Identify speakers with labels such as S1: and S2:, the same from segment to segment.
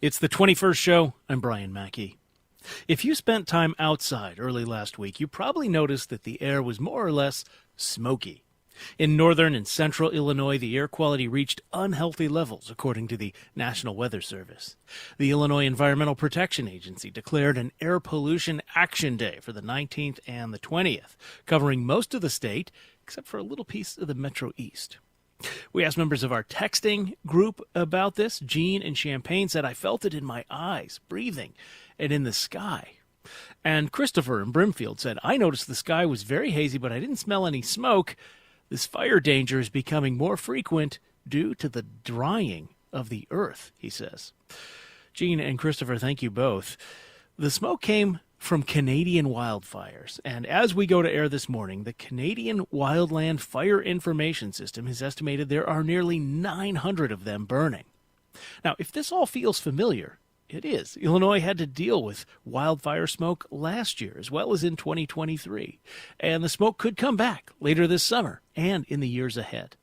S1: It's the 21st show. I'm Brian Mackey. If you spent time outside early last week, you probably noticed that the air was more or less smoky. In northern and central Illinois, the air quality reached unhealthy levels, according to the National Weather Service. The Illinois Environmental Protection Agency declared an Air Pollution Action Day for the 19th and the 20th, covering most of the state, except for a little piece of the Metro East. We asked members of our texting group about this. Jean in Champaign said, "I felt it in my eyes, breathing, and in the sky." And Christopher in Brimfield said, "I noticed the sky was very hazy, but I didn't smell any smoke. This fire danger is becoming more frequent due to the drying of the earth," he says. Jean and Christopher, thank you both. The smoke came from Canadian wildfires. And as we go to air this morning, the Canadian Wildland Fire Information System has estimated there are nearly 900 of them burning. Now, if this all feels familiar, it is. Illinois had to deal with wildfire smoke last year as well as in 2023. And the smoke could come back later this summer and in the years ahead.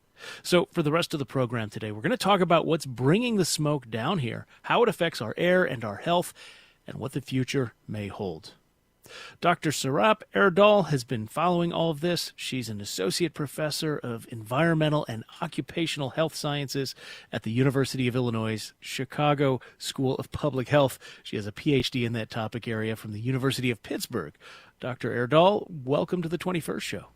S1: So for the rest of the program today, we're going to talk about what's bringing the smoke down here, how it affects our air and our health, and what the future may hold. Dr. Sarap Erdal has been following all of this. She's an associate professor of environmental and occupational health sciences at the University of Illinois Chicago School of Public Health. She has a PhD in that topic area from the University of Pittsburgh. Dr. Erdal, welcome to the 21st show.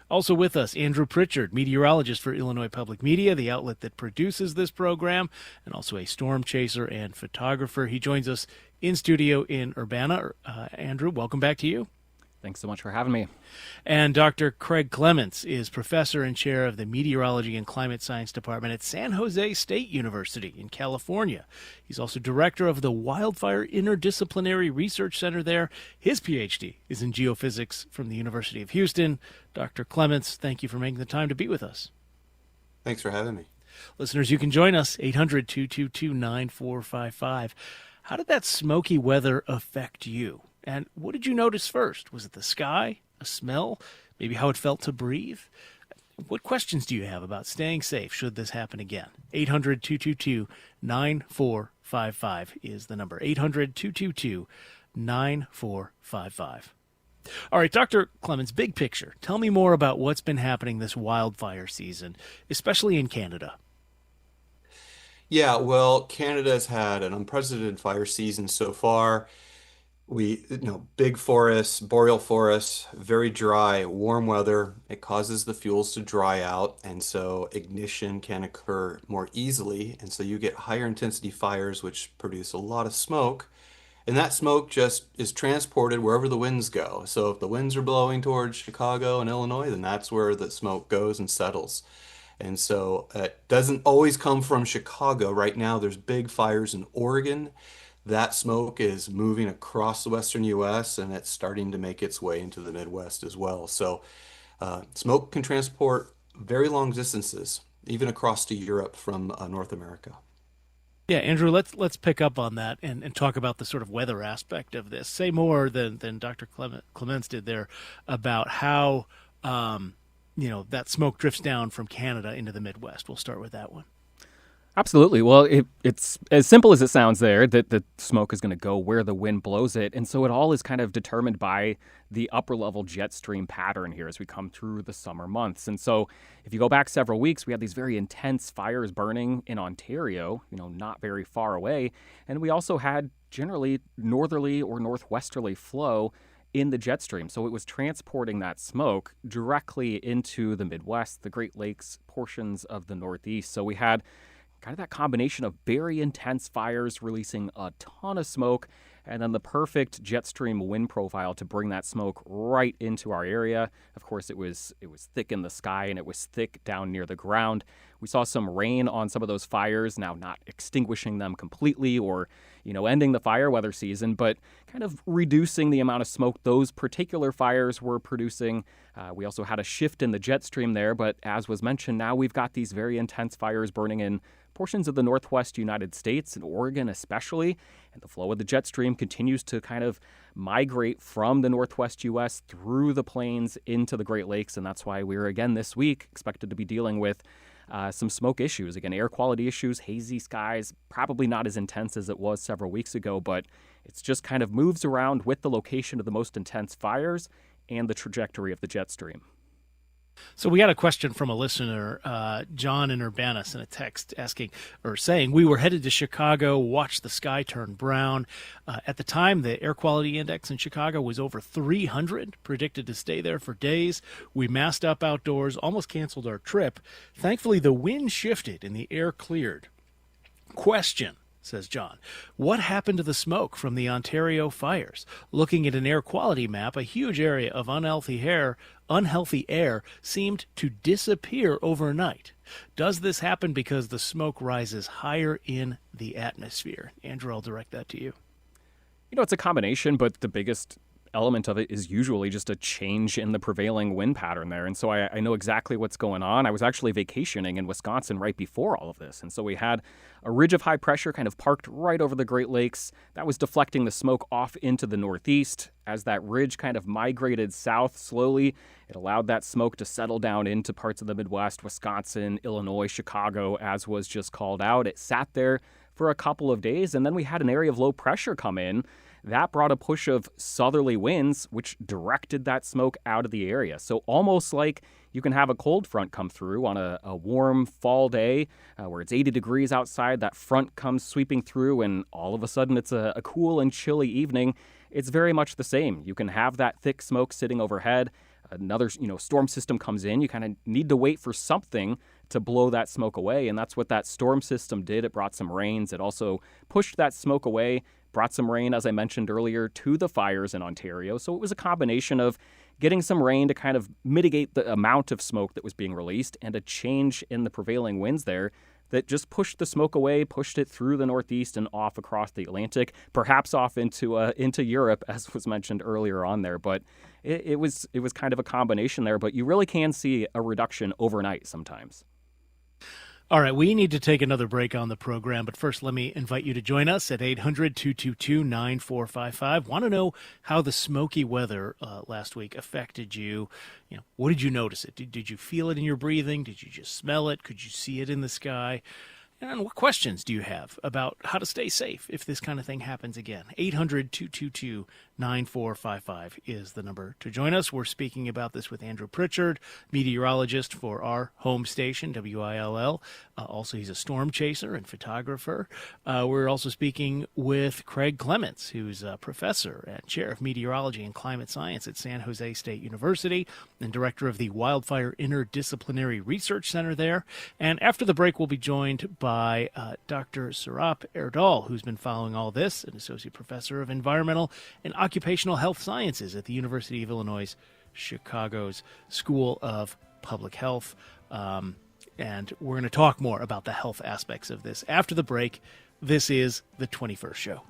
S1: Also with us, Andrew Pritchard, meteorologist for Illinois Public Media, the outlet that produces this program, and also a storm chaser and photographer. He joins us in studio in Urbana. Andrew, welcome back to you.
S2: Thanks so much for having me.
S1: And Dr. Craig Clements is professor and chair of the Meteorology and Climate Science Department at San Jose State University in California. He's also director of the Wildfire Interdisciplinary Research Center there. His PhD is in geophysics from the University of Houston. Dr. Clements, thank you for making the time to be with us.
S3: Thanks for having me.
S1: Listeners, you can join us, 800-222-9455. How did that smoky weather affect you? And what did you notice first? Was it the sky, a smell, maybe how it felt to breathe? What questions do you have about staying safe should this happen again? 800-222-9455 is the number. 800-222-9455. All right, Dr. Clements, big picture. Tell me more about what's been happening this wildfire season, especially in Canada.
S3: Yeah, well, Canada's had an unprecedented fire season so far. Big forests, boreal forests, very dry, warm weather. It causes the fuels to dry out, and so ignition can occur more easily. And so you get higher intensity fires, which produce a lot of smoke. And that smoke just is transported wherever the winds go. So if the winds are blowing towards Chicago and Illinois, then that's where the smoke goes and settles. And so it doesn't always come from Chicago. Right now, there's big fires in Oregon. That smoke is moving across the western U.S. and it's starting to make its way into the Midwest as well. So smoke can transport very long distances, even across to Europe from North America.
S1: Yeah, Andrew, let's pick up on that and talk about the sort of weather aspect of this. Say more than Dr. Clements did there about how that smoke drifts down from Canada into the Midwest. We'll start with that one.
S2: Absolutely. Well, it's as simple as it sounds there, that the smoke is going to go where the wind blows it. And so it all is kind of determined by the upper level jet stream pattern here as we come through the summer months. And so if you go back several weeks, we had these very intense fires burning in Ontario, not very far away. And we also had generally northerly or northwesterly flow in the jet stream. So it was transporting that smoke directly into the Midwest, the Great Lakes, portions of the Northeast. So we had kind of that combination of very intense fires releasing a ton of smoke, and then the perfect jet stream wind profile to bring that smoke right into our area. Of course, it was thick in the sky and it was thick down near the ground. We saw some rain on some of those fires, now not extinguishing them completely or, ending the fire weather season, but kind of reducing the amount of smoke those particular fires were producing. We also had a shift in the jet stream there, but as was mentioned, now we've got these very intense fires burning in portions of the Northwest United States, and Oregon especially, and the flow of the jet stream continues to kind of migrate from the Northwest U.S. through the plains into the Great Lakes, and that's why we're again this week expected to be dealing with some smoke issues. Again, air quality issues, hazy skies, probably not as intense as it was several weeks ago, but it's just kind of moves around with the location of the most intense fires and the trajectory of the jet stream.
S1: So we got a question from a listener, John in Urbanus, in a text asking or saying, we were headed to Chicago, watched the sky turn brown. At the time, the air quality index in Chicago was over 300, predicted to stay there for days. We masked up outdoors, almost canceled our trip. Thankfully, the wind shifted and the air cleared. Question, says John, what happened to the smoke from the Ontario fires? Looking at an air quality map, a huge area of unhealthy air seemed to disappear overnight. Does this happen because the smoke rises higher in the atmosphere? Andrew, I'll direct that to you.
S2: It's a combination, but the biggest element of it is usually just a change in the prevailing wind pattern there. And so I know exactly what's going on. I was actually vacationing in Wisconsin right before all of this. And so we had a ridge of high pressure kind of parked right over the Great Lakes. That was deflecting the smoke off into the northeast. As that ridge kind of migrated south slowly, it allowed that smoke to settle down into parts of the Midwest, Wisconsin, Illinois, Chicago, as was just called out. It sat there for a couple of days, and then we had an area of low pressure come in. That brought a push of southerly winds, which directed that smoke out of the area. So almost like you can have a cold front come through on a warm fall day where it's 80 degrees outside. That front comes sweeping through, and all of a sudden it's a cool and chilly evening. It's very much the same. You can have that thick smoke sitting overhead. Another storm system comes in. You kind of need to wait for something to blow that smoke away, and that's what that storm system did. It brought some rains. It also pushed that smoke away, brought some rain, as I mentioned earlier, to the fires in Ontario. So it was a combination of getting some rain to kind of mitigate the amount of smoke that was being released and a change in the prevailing winds there that just pushed the smoke away, pushed it through the Northeast and off across the Atlantic, perhaps off into Europe, as was mentioned earlier on there. But it was kind of a combination there. But you really can see a reduction overnight sometimes.
S1: All right, we need to take another break on the program, but first let me invite you to join us at 800-222-9455. Want to know how the smoky weather last week affected you? What did you notice it? Did you feel it in your breathing? Did you just smell it? Could you see it in the sky? And what questions do you have about how to stay safe if this kind of thing happens again? 800-222-9455 is the number to join us. We're speaking about this with Andrew Pritchard, meteorologist for our home station, WILL. Also, he's a storm chaser and photographer. We're also speaking with Craig Clements, who's a professor and chair of meteorology and climate science at San Jose State University and director of the Wildfire Interdisciplinary Research Center there. And after the break, we'll be joined by Dr. Sarap Erdal, who's been following all this, an associate professor of environmental and occupational health sciences at the University of Illinois Chicago's School of Public Health. And we're going to talk more about the health aspects of this after the break. This is the 21st Show.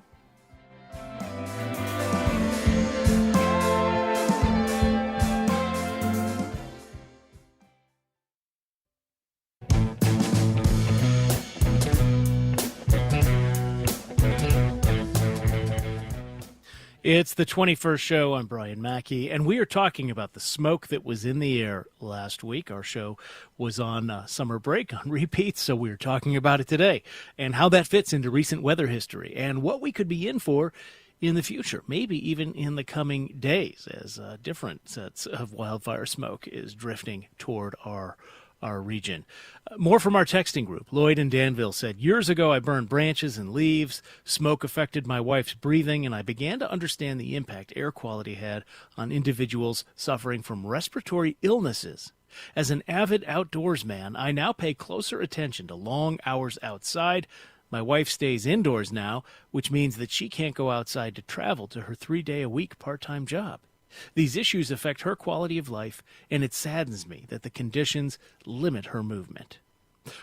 S1: It's the 21st Show. I'm Brian Mackey, and we are talking about the smoke that was in the air last week. Our show was on summer break on repeat, so we're talking about it today and how that fits into recent weather history and what we could be in for in the future, maybe even in the coming days as different sets of wildfire smoke is drifting toward our region. More from our texting group. Lloyd in Danville said, years ago I burned branches and leaves. Smoke affected my wife's breathing, and I began to understand the impact air quality had on individuals suffering from respiratory illnesses. As an avid outdoors man, I now pay closer attention to long hours outside. My wife stays indoors now, which means that she can't go outside to travel to her 3-day-a-week part-time job. These issues affect her quality of life, and it saddens me that the conditions limit her movement.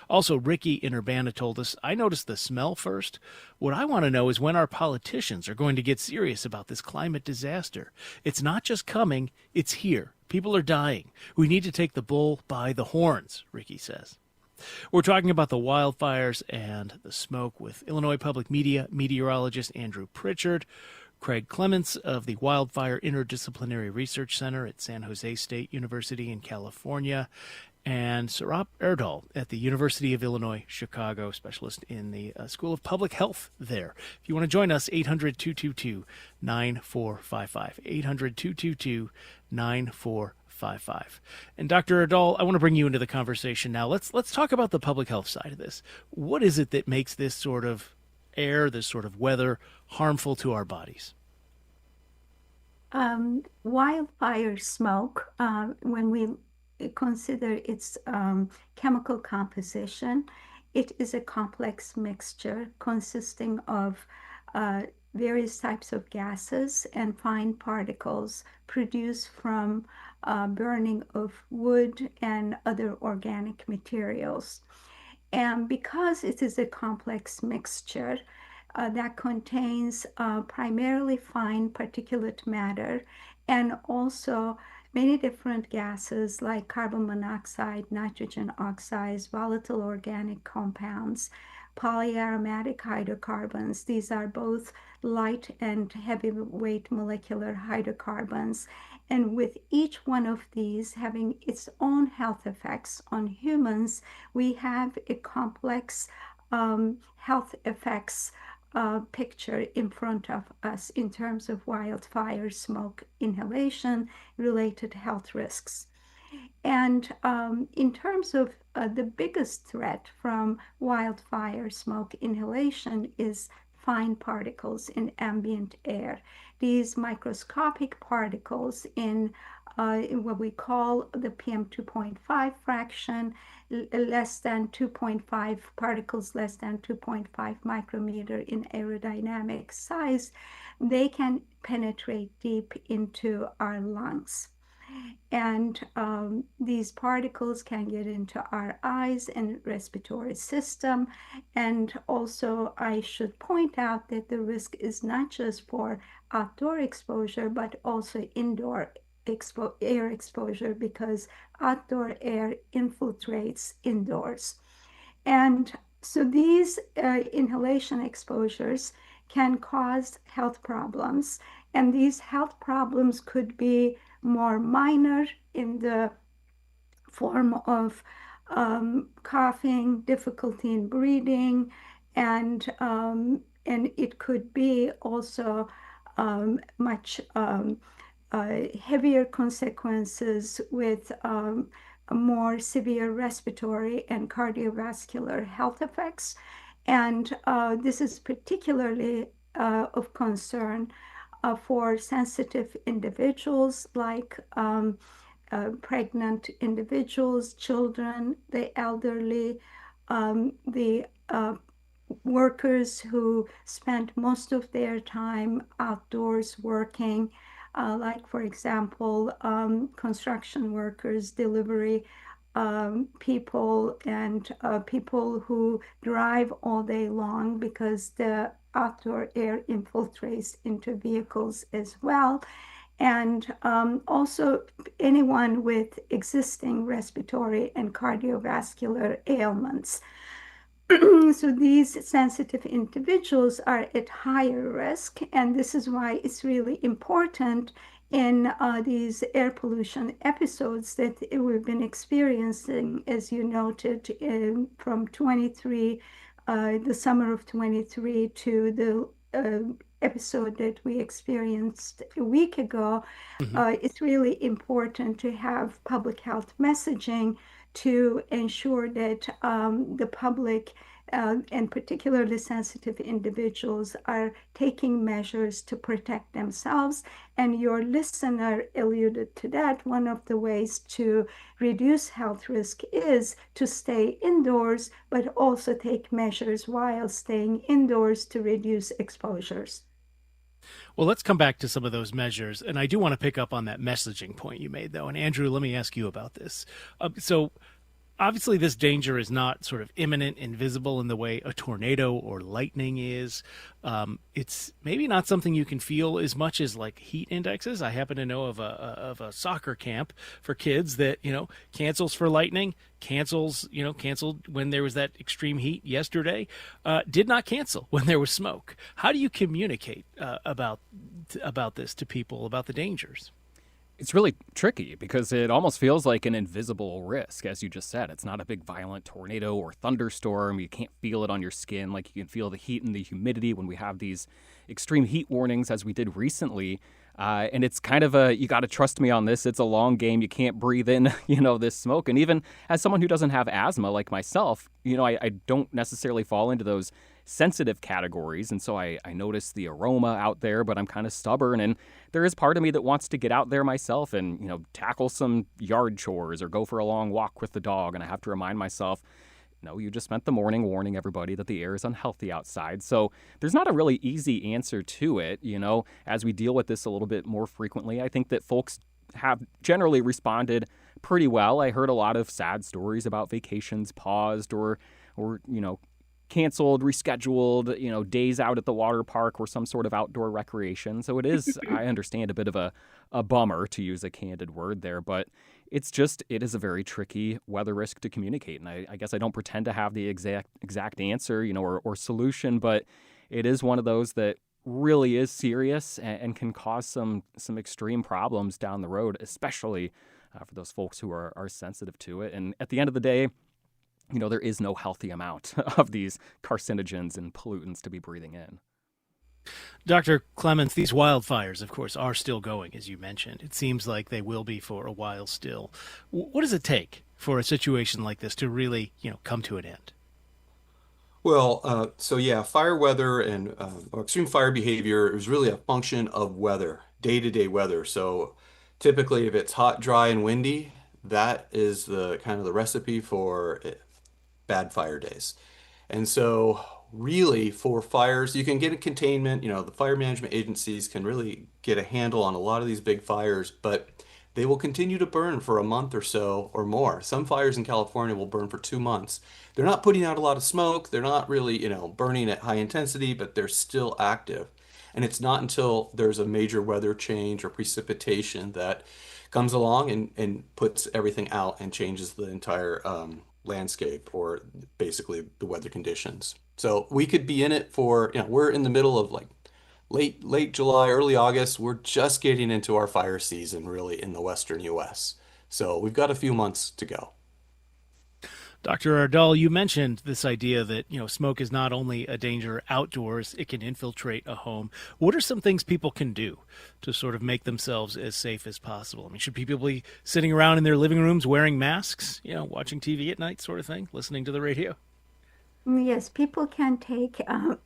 S1: Also, Ricky in Urbana told us, I noticed the smell first. What I want to know is when our politicians are going to get serious about this climate disaster. It's not just coming, it's here. People are dying. We need to take the bull by the horns, Ricky says. We're talking about the wildfires and the smoke with Illinois Public Media meteorologist Andrew Pritchard, Craig Clements of the Wildfire Interdisciplinary Research Center at San Jose State University in California, and Saurabh Erdal at the University of Illinois, Chicago, specialist in the School of Public Health there. If you want to join us, 800-222-9455, 800-222-9455. And Dr. Erdal, I want to bring you into the conversation now. Let's talk about the public health side of this. What is it that makes this sort of air, this sort of weather, harmful to our bodies?
S4: Wildfire smoke, when we consider its chemical composition, it is a complex mixture consisting of various types of gases and fine particles produced from burning of wood and other organic materials. And because it is a complex mixture that contains primarily fine particulate matter and also many different gases like carbon monoxide, nitrogen oxides, volatile organic compounds, polyaromatic hydrocarbons. These are both light and heavyweight molecular hydrocarbons. And with each one of these having its own health effects on humans, we have a complex health effects picture in front of us in terms of wildfire smoke inhalation related health risks. And in terms of the biggest threat from wildfire smoke inhalation is fine particles in ambient air. These microscopic particles in what we call the PM2.5 fraction, less than 2.5 particles, less than 2.5 micrometer in aerodynamic size, they can penetrate deep into our lungs. And these particles can get into our eyes and respiratory system. And also, I should point out that the risk is not just for outdoor exposure, but also indoor air exposure, because outdoor air infiltrates indoors. And so these inhalation exposures can cause health problems. And these health problems could be more minor in the form of coughing, difficulty in breathing, and it could be also much heavier consequences with more severe respiratory and cardiovascular health effects. And this is particularly of concern for sensitive individuals like pregnant individuals, children, the elderly, the workers who spend most of their time outdoors working, like, for example, construction workers, delivery people, and people who drive all day long because the outdoor air infiltrates into vehicles as well. And also anyone with existing respiratory and cardiovascular ailments. So these sensitive individuals are at higher risk, and this is why it's really important in these air pollution episodes that we've been experiencing, as you noted, from 23, the summer of 23 to the episode that we experienced a week ago. It's really important to have public health messaging to ensure that the public and particularly sensitive individuals are taking measures to protect themselves. And your listener alluded to that. One of the ways to reduce health risk is to stay indoors, but also take measures while staying indoors to reduce exposures.
S1: Well, let's come back to some of those measures. And I do want to pick up on that messaging point you made, though. And Andrew, let me ask you about this. So obviously, this danger is not sort of imminent and visible in the way a tornado or lightning is. It's maybe not something you can feel as much as like heat indexes. I happen to know of a soccer camp for kids that, cancels for lightning, canceled when there was that extreme heat yesterday, did not cancel when there was smoke. How do you communicate about this to people, about the dangers?
S2: It's really tricky because it almost feels like an invisible risk, as you just said. It's not a big violent tornado or thunderstorm. You can't feel it on your skin like you can feel the heat and the humidity when we have these extreme heat warnings, as we did recently. And it's kind of a, you got to trust me on this. It's a long game. You can't breathe in, this smoke. And even as someone who doesn't have asthma like myself, I don't necessarily fall into those sensitive categories. And so I notice the aroma out there, but I'm kind of stubborn. And there is part of me that wants to get out there myself and, tackle some yard chores or go for a long walk with the dog. And I have to remind myself, no, you just spent the morning warning everybody that the air is unhealthy outside. So there's not a really easy answer to it. As we deal with this a little bit more frequently, I think that folks have generally responded pretty well. I heard a lot of sad stories about vacations paused or canceled, rescheduled, days out at the water park or some sort of outdoor recreation. So it is, I understand, a bit of a bummer, to use a candid word there, but it is a very tricky weather risk to communicate. And I guess I don't pretend to have the exact answer, or solution, but it is one of those that really is serious and can cause some extreme problems down the road, especially for those folks who are sensitive to it. And at the end of the day, there is no healthy amount of these carcinogens and pollutants to be breathing in.
S1: Dr. Clements, these wildfires, of course, are still going, as you mentioned. It seems like they will be for a while still. What does it take for a situation like this to really, come to an end?
S3: Well, so yeah, fire weather and or extreme fire behavior is really a function of weather, day-to-day weather. So typically, if it's hot, dry, and windy, that is the kind of the recipe for bad fire days. And so, really, for fires, you can get a containment. The fire management agencies can really get a handle on a lot of these big fires, but they will continue to burn for a month or so or more. Some fires in California will burn for 2 months. They're not putting out a lot of smoke. They're not really, burning at high intensity, but they're still active. And it's not until there's a major weather change or precipitation that comes along and puts everything out and changes the entire landscape or basically the weather conditions. So we could be in it for, we're in the middle of like late July, early August. We're just getting into our fire season really in the western US. So we've got a few months to go.
S1: Dr. Ardal, you mentioned this idea that, smoke is not only a danger outdoors, it can infiltrate a home. What are some things people can do to sort of make themselves as safe as possible? I mean, should people be sitting around in their living rooms wearing masks, watching TV at night sort of thing, listening to the radio?
S4: Yes, people can take a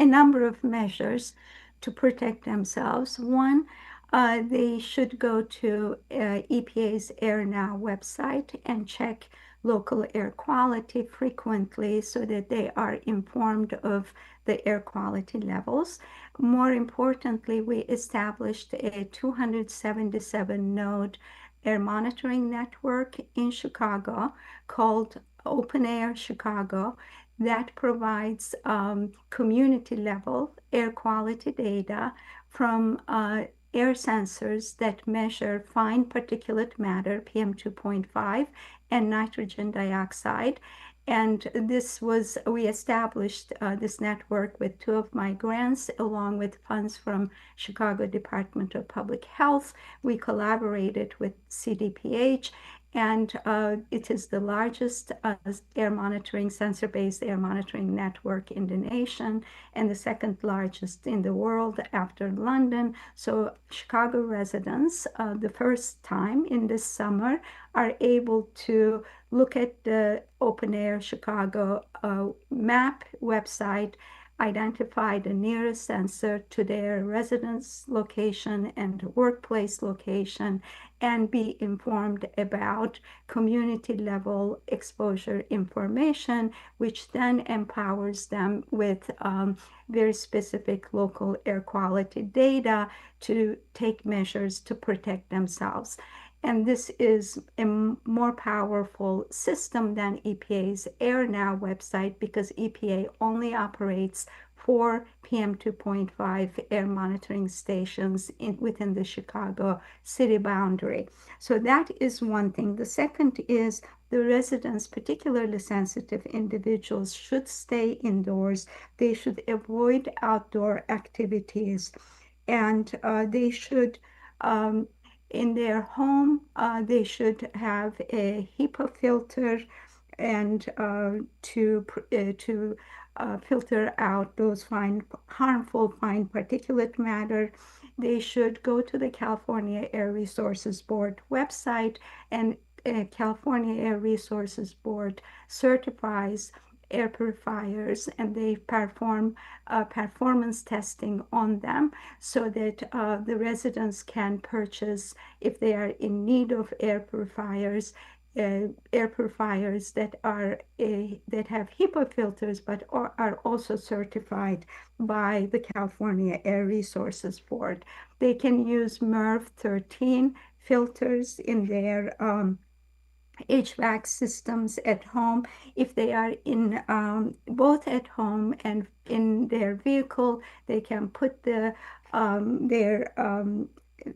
S4: number of measures to protect themselves. One, they should go to EPA's Air Now website and check local air quality frequently so that they are informed of the air quality levels. More importantly, we established a 277 node air monitoring network in Chicago called Open Air Chicago that provides community level air quality data from air sensors that measure fine particulate matter, PM2.5, and nitrogen dioxide. And we established this network with two of my grants, along with funds from Chicago Department of Public Health. We collaborated with CDPH, and it is the largest sensor-based air monitoring network in the nation, and the second largest in the world after London. So Chicago residents, the first time in this summer, are able to look at the Open Air Chicago map website, identify the nearest sensor to their residence location and workplace location, and be informed about community level exposure information, which then empowers them with very specific local air quality data to take measures to protect themselves. And this is a more powerful system than EPA's Air Now website because EPA only operates 4 PM2.5 air monitoring stations within the Chicago city boundary. So that is one thing. The second is the residents, particularly sensitive individuals, should stay indoors. They should avoid outdoor activities, and they should Um, in their home, they should have a HEPA filter and to filter out those harmful fine particulate matter. They should go to the California Air Resources Board website, and California Air Resources Board certifies air purifiers, and they perform performance testing on them so that the residents can purchase, if they are in need of air purifiers that have HEPA filters but are also certified by the California Air Resources Board. They can use MERV 13 filters in their HVAC systems at home. If they are in both at home and in their vehicle, they can put their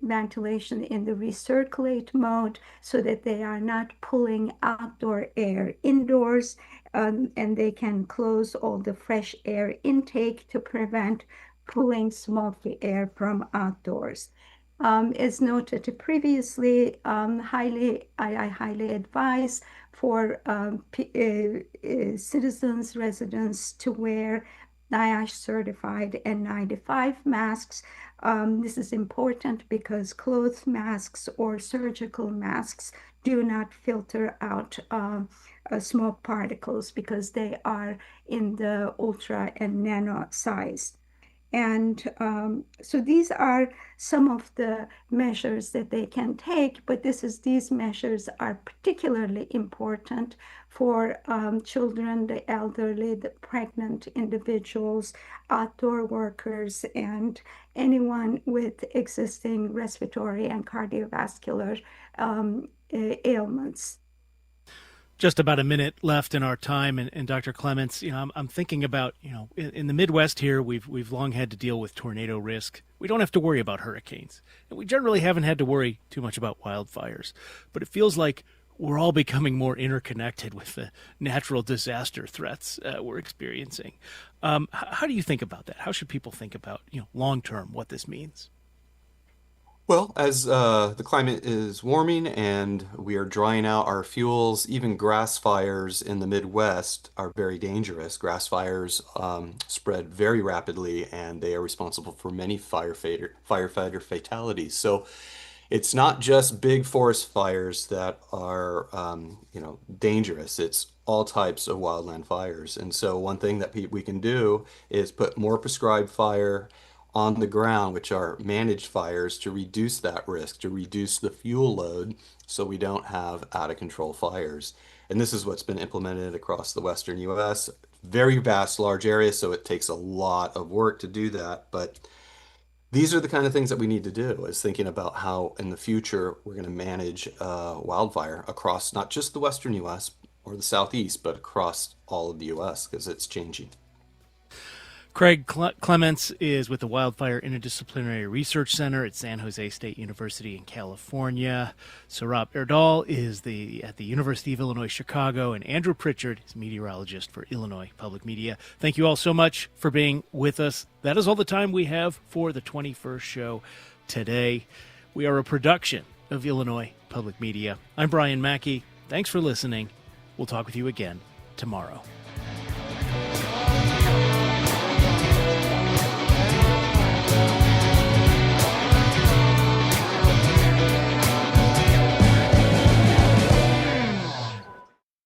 S4: ventilation in the recirculate mode so that they are not pulling outdoor air indoors, and they can close all the fresh air intake to prevent pulling smoky air from outdoors. As noted previously, I highly advise for citizens, residents to wear NIOSH certified N95 masks. This is important because cloth masks or surgical masks do not filter out smoke particles because they are in the ultra and nano size. And so these are some of the measures that they can take, but these measures are particularly important for children, the elderly, the pregnant individuals, outdoor workers, and anyone with existing respiratory and cardiovascular ailments.
S1: Just about a minute left in our time, and Dr. Clements, I'm thinking about, in the Midwest here, we've long had to deal with tornado risk. We don't have to worry about hurricanes, and we generally haven't had to worry too much about wildfires. But it feels like we're all becoming more interconnected with the natural disaster threats we're experiencing. How do you think about that? How should people think about, long term, what this means?
S3: Well, as the climate is warming and we are drying out our fuels, even grass fires in the Midwest are very dangerous. Grass fires spread very rapidly, and they are responsible for many firefighter fatalities. So it's not just big forest fires that are, dangerous. It's all types of wildland fires. And so one thing that we can do is put more prescribed fire on the ground, which are managed fires, to reduce that risk, to reduce the fuel load so we don't have out of control fires. And this is what's been implemented across the Western US. Very vast, large areas, so it takes a lot of work to do that. But these are the kind of things that we need to do, is thinking about how in the future we're going to manage wildfire across not just the Western US or the Southeast, but across all of the US, because it's changing.
S1: Craig Clements is with the Wildfire Interdisciplinary Research Center at San Jose State University in California. Saurabh Erdal is at the University of Illinois Chicago, and Andrew Pritchard is meteorologist for Illinois Public Media. Thank you all so much for being with us. That is all the time we have for the 21st show today. We are a production of Illinois Public Media. I'm Brian Mackey. Thanks for listening. We'll talk with you again tomorrow.